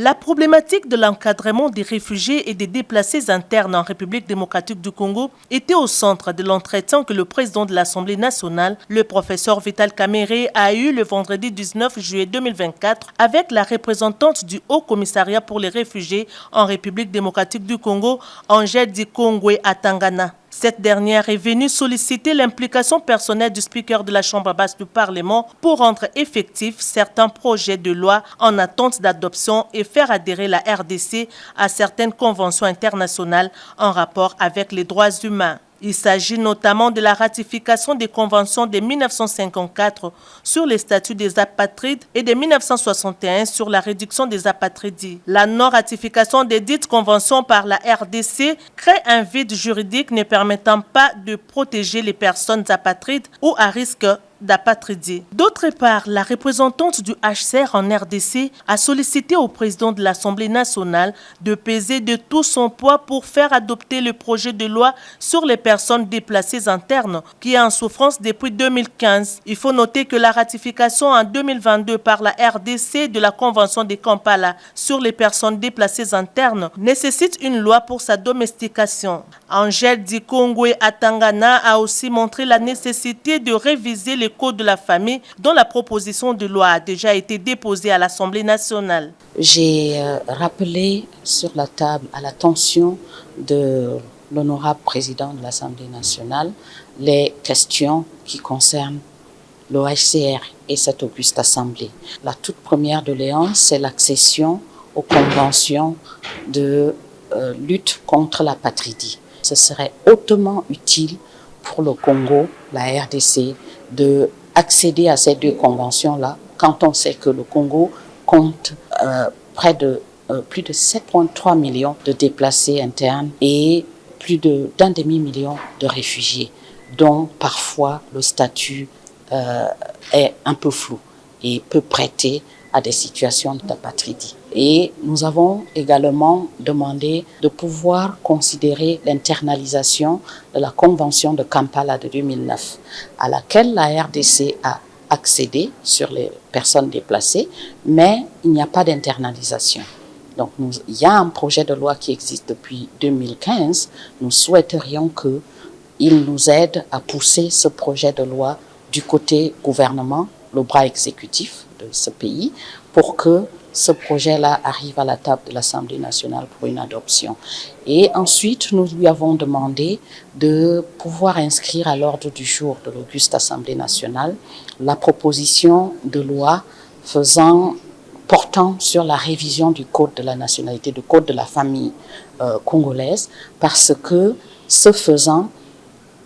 La problématique de l'encadrement des réfugiés et des déplacés internes en République démocratique du Congo était au centre de l'entretien que le président de l'Assemblée nationale, le professeur Vital Kamerhe, a eu le vendredi 19 juillet 2024 avec la représentante du Haut Commissariat pour les réfugiés en République démocratique du Congo, Angèle Dikongwe Atangana. Cette dernière est venue solliciter l'implication personnelle du speaker de la Chambre basse du Parlement pour rendre effectifs certains projets de loi en attente d'adoption et faire adhérer la RDC à certaines conventions internationales en rapport avec les droits humains. Il s'agit notamment de la ratification des conventions de 1954 sur les statuts des apatrides et de 1961 sur la réduction des apatrides. La non-ratification des dites conventions par la RDC crée un vide juridique ne permettant pas de protéger les personnes apatrides ou à risque d'apatridie. D'autre part, la représentante du HCR en RDC a sollicité au président de l'Assemblée nationale de peser de tout son poids pour faire adopter le projet de loi sur les personnes déplacées internes qui est en souffrance depuis 2015. Il faut noter que la ratification en 2022 par la RDC de la Convention de Kampala sur les personnes déplacées internes nécessite une loi pour sa domestication. Angèle Dikongwe Atangana a aussi montré la nécessité de réviser le Code de la famille dont la proposition de loi a déjà été déposée à l'Assemblée nationale. J'ai rappelé sur la table à l'attention de l'honorable président de l'Assemblée nationale les questions qui concernent l'OHCR et cette auguste assemblée. La toute première doléance, c'est l'accession aux conventions de lutte contre l'apatridie. Ce serait hautement utile pour le Congo, la RDC, d'accéder à ces deux conventions-là quand on sait que le Congo compte plus de 7,3 millions de déplacés internes et plus d'un demi-million de réfugiés, dont parfois le statut est un peu flou et peut prêter à des situations d'apatridie. Et nous avons également demandé de pouvoir considérer l'internalisation de la Convention de Kampala de 2009, à laquelle la RDC a accédé sur les personnes déplacées, mais il n'y a pas d'internalisation. Donc il y a un projet de loi qui existe depuis 2015. Nous souhaiterions qu'il nous aide à pousser ce projet de loi du côté gouvernement, le bras exécutif de ce pays, pour que ce projet-là arrive à la table de l'Assemblée nationale pour une adoption. Et ensuite, nous lui avons demandé de pouvoir inscrire à l'ordre du jour de l'auguste Assemblée nationale la proposition de loi portant sur la révision du Code de la nationalité, du Code de la famille congolaise, parce que, ce faisant,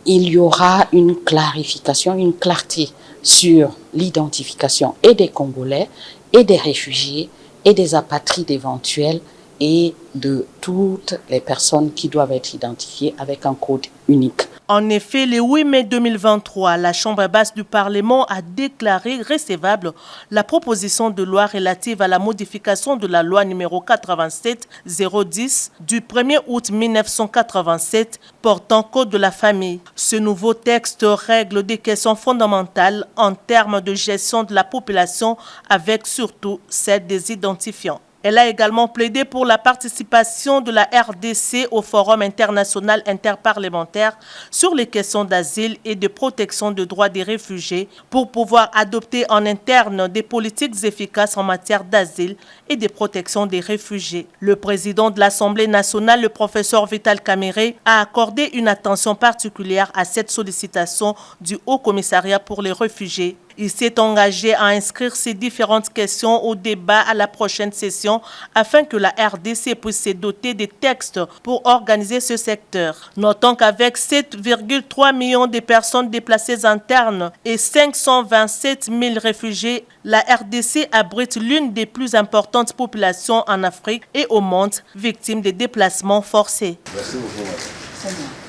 il y aura une clarification, une clarté sur l'identification et des Congolais, et des réfugiés, et des apatrides éventuels, et de toutes les personnes qui doivent être identifiées avec un code unique. En effet, le 8 mai 2023, la Chambre basse du Parlement a déclaré recevable la proposition de loi relative à la modification de la loi numéro 87-010 du 1er août 1987 portant Code de la famille. Ce nouveau texte règle des questions fondamentales en termes de gestion de la population avec surtout celle des identifiants. Elle a également plaidé pour la participation de la RDC au Forum international interparlementaire sur les questions d'asile et de protection des droits des réfugiés pour pouvoir adopter en interne des politiques efficaces en matière d'asile et de protection des réfugiés. Le président de l'Assemblée nationale, le professeur Vital Kamerhe, a accordé une attention particulière à cette sollicitation du Haut Commissariat pour les réfugiés. Il s'est engagé à inscrire ces différentes questions au débat à la prochaine session afin que la RDC puisse se doter des textes pour organiser ce secteur. Notons qu'avec 7,3 millions de personnes déplacées internes et 527 000 réfugiés, la RDC abrite l'une des plus importantes populations en Afrique et au monde victimes des déplacements forcés. Merci beaucoup.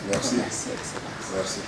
Merci. Merci.